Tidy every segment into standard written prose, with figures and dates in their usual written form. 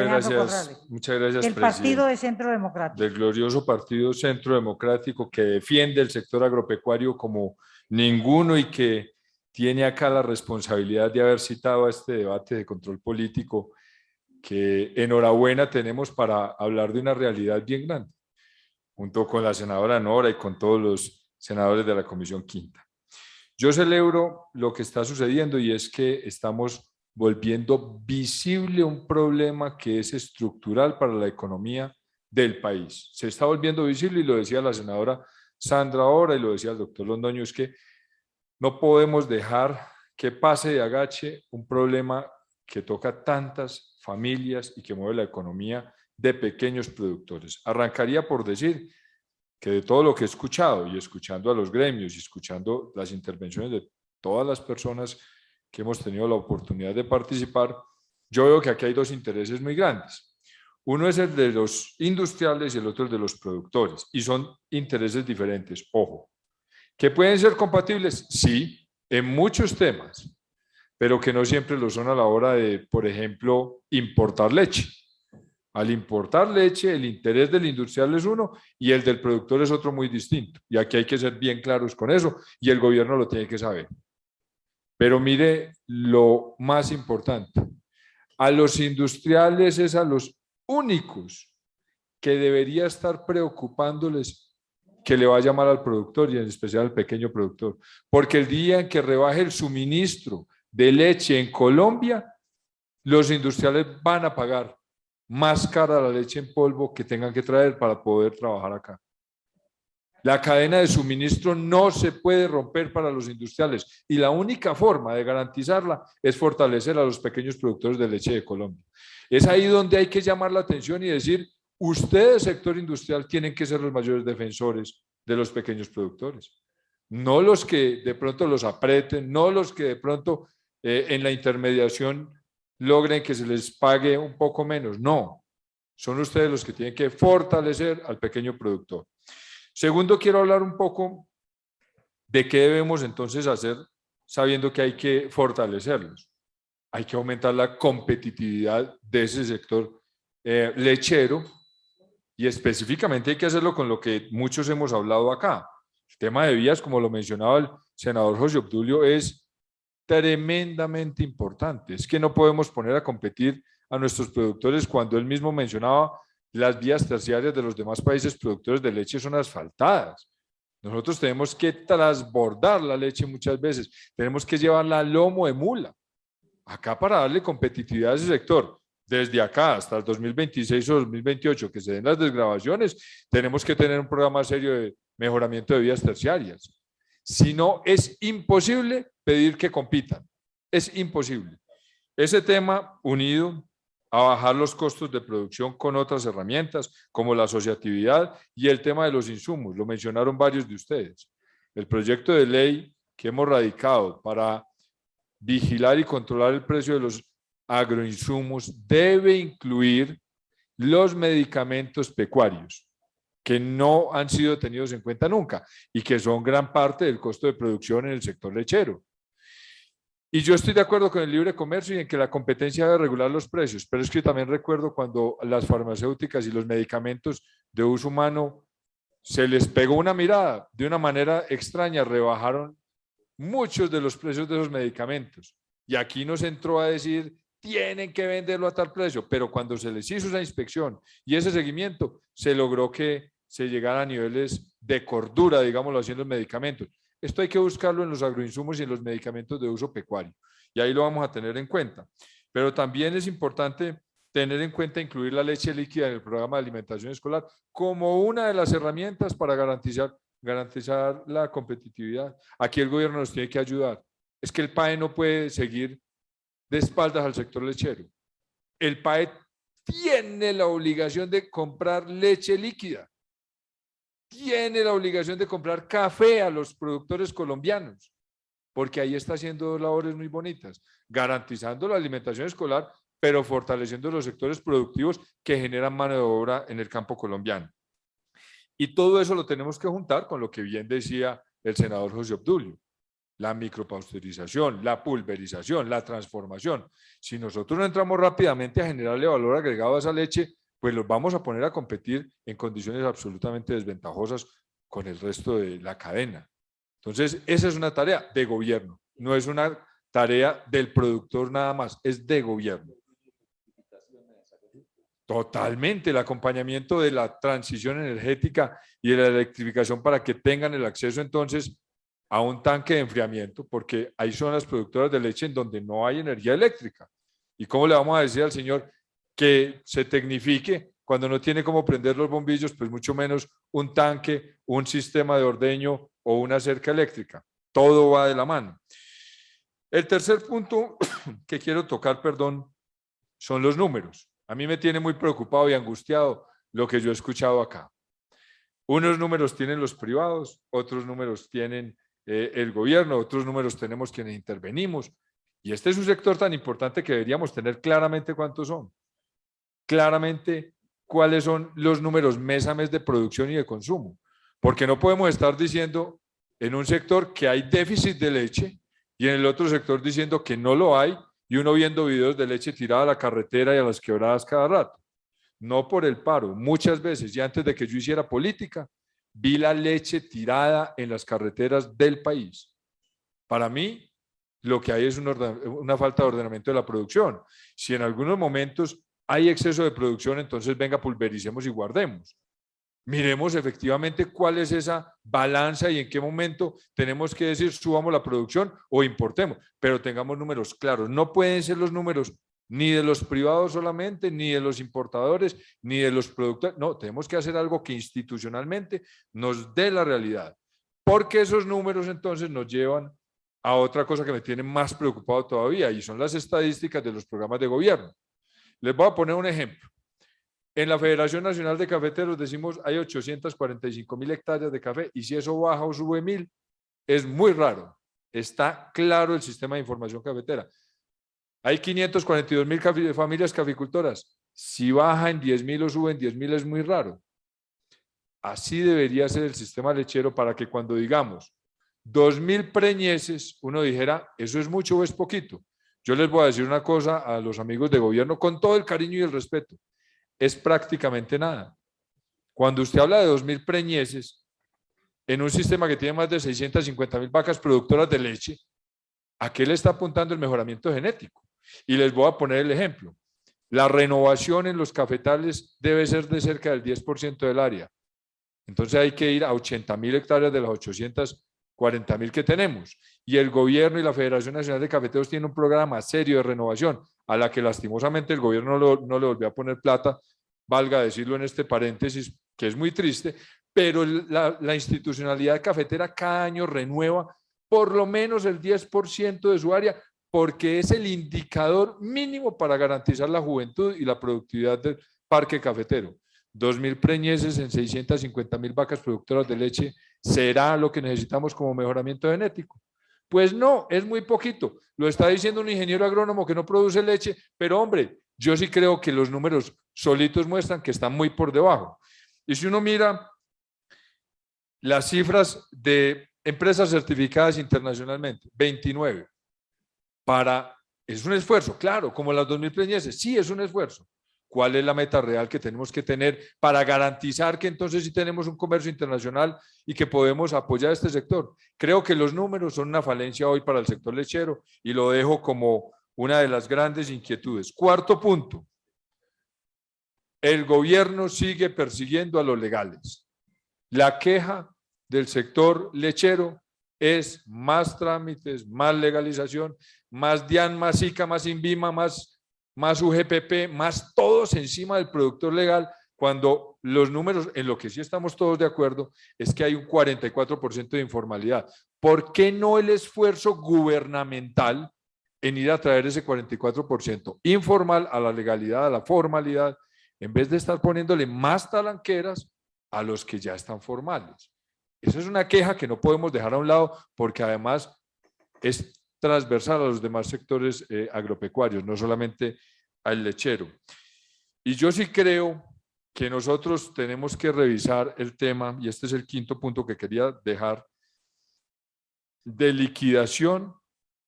Alejandro Gracias, Corrales, muchas gracias, del Partido presidente. de Centro Democrático. Del glorioso Partido Centro Democrático que defiende el sector agropecuario como ninguno y que tiene acá la responsabilidad de haber citado a este debate de control político que enhorabuena tenemos para hablar de una realidad bien grande, junto con la senadora Nora y con todos los senadores de la Comisión Quinta. Yo celebro lo que está sucediendo y es que estamos volviendo visible un problema que es estructural para la economía del país. Se está volviendo visible y lo decía la senadora Sandra ahora y lo decía el doctor Londoño, es que no podemos dejar que pase de agache un problema que toca tantas familias y que mueve la economía de pequeños productores. Arrancaría por decir que de todo lo que he escuchado y escuchando a los gremios y escuchando las intervenciones de todas las personas que hemos tenido la oportunidad de participar, yo veo que aquí hay dos intereses muy grandes. Uno es el de los industriales y el otro el de los productores, y son intereses diferentes, ojo. ¿Que pueden ser compatibles? Sí, en muchos temas, pero que no siempre lo son a la hora de, por ejemplo, importar leche. Al importar leche, el interés del industrial es uno y el del productor es otro muy distinto. Y aquí hay que ser bien claros con eso y el gobierno lo tiene que saber. Pero mire lo más importante. A los industriales es a los únicos que debería estar preocupándoles que le vaya mal al productor y en especial al pequeño productor. Porque el día en que rebaje el suministro de leche en Colombia, los industriales van a pagar más cara la leche en polvo que tengan que traer para poder trabajar acá. La cadena de suministro no se puede romper para los industriales y la única forma de garantizarla es fortalecer a los pequeños productores de leche de Colombia. Es ahí donde hay que llamar la atención y decir, ustedes, sector industrial, tienen que ser los mayores defensores de los pequeños productores. No los que de pronto los aprieten, no los que de pronto en la intermediación logren que se les pague un poco menos. No, son ustedes los que tienen que fortalecer al pequeño productor. Segundo, quiero hablar un poco de qué debemos entonces hacer sabiendo que hay que fortalecerlos. Hay que aumentar la competitividad de ese sector lechero y específicamente hay que hacerlo con lo que muchos hemos hablado acá. El tema de vías, como lo mencionaba el senador José Obdulio, es tremendamente importante. Es que no podemos poner a competir a nuestros productores cuando él mismo mencionaba las vías terciarias de los demás países productores de leche son asfaltadas. Nosotros tenemos que transbordar la leche muchas veces, tenemos que llevarla a lomo de mula, acá para darle competitividad a ese sector. Desde acá hasta el 2026 o 2028, que se den las desgravaciones, tenemos que tener un programa serio de mejoramiento de vías terciarias. Si no, es imposible pedir que compitan. Es imposible. Ese tema unido a bajar los costos de producción con otras herramientas como la asociatividad y el tema de los insumos, lo mencionaron varios de ustedes. El proyecto de ley que hemos radicado para vigilar y controlar el precio de los agroinsumos debe incluir los medicamentos pecuarios que no han sido tenidos en cuenta nunca y que son gran parte del costo de producción en el sector lechero. Y yo estoy de acuerdo con el libre comercio y en que la competencia debe regular los precios, pero es que también recuerdo cuando las farmacéuticas y los medicamentos de uso humano se les pegó una mirada de una manera extraña, rebajaron muchos de los precios de esos medicamentos. Y aquí nos entró a decir, tienen que venderlo a tal precio, pero cuando se les hizo esa inspección y ese seguimiento, se logró que se llegara a niveles de cordura, digámoslo así, en los medicamentos. Esto hay que buscarlo en los agroinsumos y en los medicamentos de uso pecuario. Y ahí lo vamos a tener en cuenta. Pero también es importante tener en cuenta incluir la leche líquida en el programa de alimentación escolar como una de las herramientas para garantizar la competitividad. Aquí el gobierno nos tiene que ayudar. Es que el PAE no puede seguir de espaldas al sector lechero. El PAE tiene la obligación de comprar leche líquida, tiene la obligación de comprar café a los productores colombianos, porque ahí está haciendo labores muy bonitas, garantizando la alimentación escolar, pero fortaleciendo los sectores productivos que generan mano de obra en el campo colombiano. Y todo eso lo tenemos que juntar con lo que bien decía el senador José Obdulio. la micropasteurización, la pulverización, la transformación. Si nosotros no entramos rápidamente a generarle valor agregado a esa leche, pues los vamos a poner a competir en condiciones absolutamente desventajosas con el resto de la cadena. Entonces, esa es una tarea de gobierno, no es una tarea del productor nada más, es de gobierno. Totalmente, el acompañamiento de la transición energética y de la electrificación para que tengan el acceso entonces a un tanque de enfriamiento, porque hay zonas productoras de leche en donde no hay energía eléctrica. ¿Y cómo le vamos a decir al señor que se tecnifique cuando no tiene cómo prender los bombillos? Pues mucho menos un tanque, un sistema de ordeño o una cerca eléctrica. Todo va de la mano. El tercer punto que quiero tocar, perdón, son los números. A mí me tiene muy preocupado y angustiado lo que yo he escuchado acá. Unos números tienen los privados, otros números tienen el gobierno, otros números tenemos quienes intervenimos. Y este es un sector tan importante que deberíamos tener claramente cuántos son. Claramente cuáles son los números mes a mes de producción y de consumo. Porque no podemos estar diciendo en un sector que hay déficit de leche y en el otro sector diciendo que no lo hay y uno viendo videos de leche tirada a la carretera y a las quebradas cada rato. No por el paro, muchas veces, y antes de que yo hiciera política, vi la leche tirada en las carreteras del país. Para mí, lo que hay es una falta de ordenamiento de la producción. Si en algunos momentos hay exceso de producción, entonces venga, pulvericemos y guardemos. Miremos efectivamente cuál es esa balanza y en qué momento tenemos que decir subamos la producción o importemos, pero tengamos números claros. No pueden ser los números ni de los privados solamente, ni de los importadores, ni de los productores. No, tenemos que hacer algo que institucionalmente nos dé la realidad, porque esos números entonces nos llevan a otra cosa que me tiene más preocupado todavía y son las estadísticas de los programas de gobierno. Les voy a poner un ejemplo. En la Federación Nacional de Cafeteros decimos hay 845.000 hectáreas de café y si eso baja o sube 1.000, es muy raro. Está claro el sistema de información cafetera. Hay 542.000 familias caficultoras. Si baja en 10.000 o sube en 10.000 es muy raro. Así debería ser el sistema lechero para que cuando digamos 2.000 preñeces, uno dijera, ¿eso es mucho o es poquito? Yo les voy a decir una cosa a los amigos de gobierno con todo el cariño y el respeto. Es prácticamente nada. Cuando usted habla de 2.000 preñeces en un sistema que tiene más de 650.000 vacas productoras de leche, ¿a qué le está apuntando el mejoramiento genético? Y les voy a poner el ejemplo. La renovación en los cafetales debe ser de cerca del 10% del área. Entonces hay que ir a 80.000 hectáreas de las 840.000 que tenemos. Y el gobierno y la Federación Nacional de Cafeteros tienen un programa serio de renovación a la que lastimosamente el gobierno no le volvió a poner plata, valga decirlo en este paréntesis, que es muy triste, pero la institucionalidad cafetera cada año renueva por lo menos el 10% de su área, porque es el indicador mínimo para garantizar la juventud y la productividad del parque cafetero. 2.000 preñeces en 650.000 vacas productoras de leche, ¿será lo que necesitamos como mejoramiento genético? Pues no, es muy poquito. Lo está diciendo un ingeniero agrónomo que no produce leche, pero hombre, yo sí creo que los números solitos muestran que están muy por debajo. Y si uno mira las cifras de empresas certificadas internacionalmente, 29. Es un esfuerzo, claro, como las 2.000 preñeces, sí es un esfuerzo. ¿Cuál es la meta real que tenemos que tener para garantizar que entonces sí tenemos un comercio internacional y que podemos apoyar a este sector? Creo que los números son una falencia hoy para el sector lechero y lo dejo como una de las grandes inquietudes. Cuarto punto, el gobierno sigue persiguiendo a los legales. La queja del sector lechero es más trámites, más legalización, más DIAN, más ICA, más INVIMA, más UGPP, más todos encima del productor legal, cuando los números, en lo que sí estamos todos de acuerdo, es que hay un 44% de informalidad. ¿Por qué no el esfuerzo gubernamental en ir a traer ese 44% informal a la legalidad, a la formalidad, en vez de estar poniéndole más talanqueras a los que ya están formales? Esa es una queja que no podemos dejar a un lado porque además es transversal a los demás sectores agropecuarios, no solamente al lechero. Y yo sí creo que nosotros tenemos que revisar el tema, y este es el quinto punto que quería dejar, de liquidación,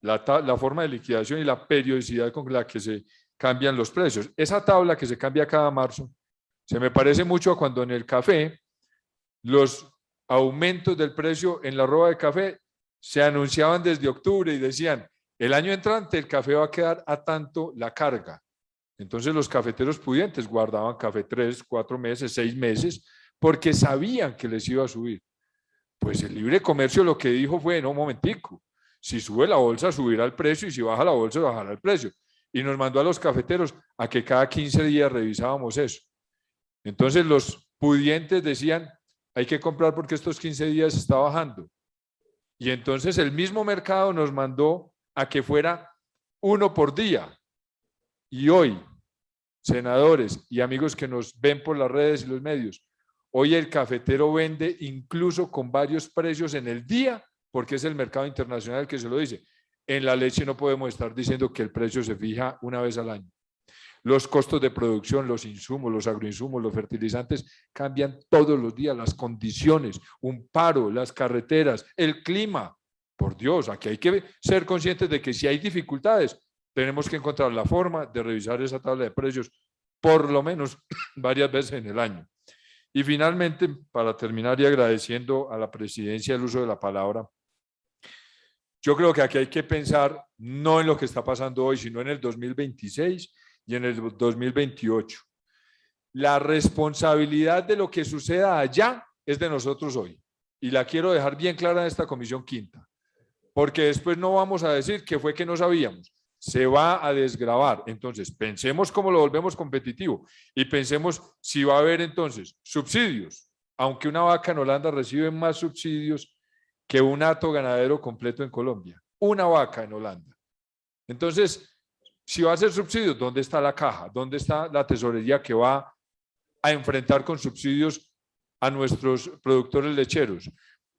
la forma de liquidación y la periodicidad con la que se cambian los precios. Esa tabla que se cambia cada marzo se me parece mucho a cuando en el café los aumentos del precio en la roba de café se anunciaban desde octubre y decían, el año entrante el café va a quedar a tanto la carga. Entonces los cafeteros pudientes guardaban café 3, 4 meses, 6 meses, porque sabían que les iba a subir. Pues el libre comercio lo que dijo fue, no, un momentico, si sube la bolsa subirá el precio y si baja la bolsa bajará el precio. Y nos mandó a los cafeteros a que cada 15 días revisábamos eso. Entonces los pudientes decían, hay que comprar porque estos 15 días está bajando. Y entonces el mismo mercado nos mandó a que fuera uno por día. Y hoy, senadores y amigos que nos ven por las redes y los medios, hoy el cafetero vende incluso con varios precios en el día, porque es el mercado internacional que se lo dice. En la leche no podemos estar diciendo que el precio se fija una vez al año. Los costos de producción, los insumos, los agroinsumos, los fertilizantes cambian todos los días, las condiciones, un paro, las carreteras, el clima. Por Dios, aquí hay que ser conscientes de que si hay dificultades, tenemos que encontrar la forma de revisar esa tabla de precios por lo menos varias veces en el año. Y finalmente, para terminar y agradeciendo a la presidencia el uso de la palabra, yo creo que aquí hay que pensar no en lo que está pasando hoy, sino en el 2026 y en el 2028. La responsabilidad de lo que suceda allá es de nosotros hoy. Y la quiero dejar bien clara en esta comisión quinta, porque después no vamos a decir que fue que no sabíamos. Se va a desgravar. Entonces, pensemos cómo lo volvemos competitivo y pensemos si va a haber entonces subsidios, aunque una vaca en Holanda recibe más subsidios que un hato ganadero completo en Colombia. Una vaca en Holanda. Entonces, si va a ser subsidios, ¿dónde está la caja? ¿Dónde está la tesorería que va a enfrentar con subsidios a nuestros productores lecheros?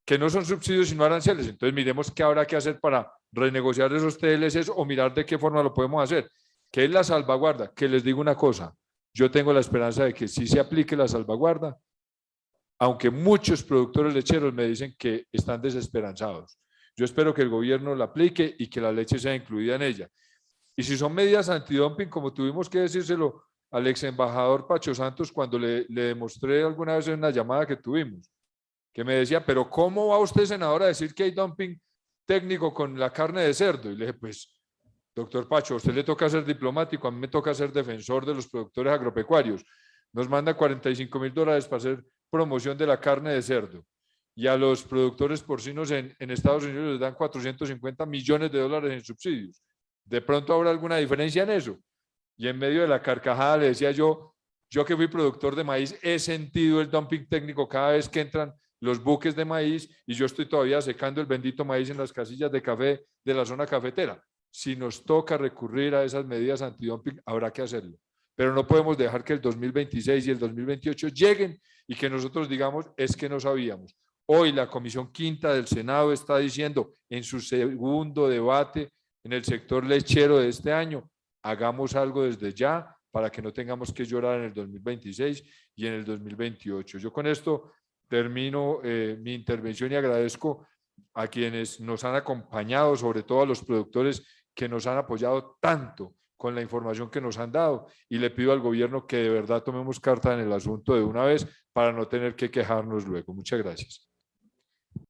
Que no son subsidios sino aranceles. Entonces miremos qué habrá que hacer para renegociar esos TLCs o mirar de qué forma lo podemos hacer. ¿Qué es la salvaguarda? Que les digo una cosa, yo tengo la esperanza de que sí se aplique la salvaguarda, aunque muchos productores lecheros me dicen que están desesperanzados. Yo espero que el gobierno la aplique y que la leche sea incluida en ella. Y si son medidas antidumping, como tuvimos que decírselo al ex embajador Pacho Santos cuando le demostré alguna vez en una llamada que tuvimos, que me decía, pero ¿cómo va usted, senador, a decir que hay dumping técnico con la carne de cerdo? Y le dije, pues, doctor Pacho, a usted le toca ser diplomático, a mí me toca ser defensor de los productores agropecuarios. Nos manda $45.000 para hacer promoción de la carne de cerdo. Y a los productores porcinos en Estados Unidos les dan $450 millones en subsidios. De pronto habrá alguna diferencia en eso. Y en medio de la carcajada le decía yo que fui productor de maíz, he sentido el dumping técnico cada vez que entran los buques de maíz y yo estoy todavía secando el bendito maíz en las casillas de café de la zona cafetera. Si nos toca recurrir a esas medidas antidumping, habrá que hacerlo. Pero no podemos dejar que el 2026 y el 2028 lleguen y que nosotros digamos, es que no sabíamos. Hoy la Comisión Quinta del Senado está diciendo en su segundo debate en el sector lechero de este año, hagamos algo desde ya para que no tengamos que llorar en el 2026 y en el 2028. Yo con esto termino mi intervención y agradezco a quienes nos han acompañado, sobre todo a los productores que nos han apoyado tanto con la información que nos han dado y le pido al gobierno que de verdad tomemos carta en el asunto de una vez para no tener que quejarnos luego. Muchas gracias.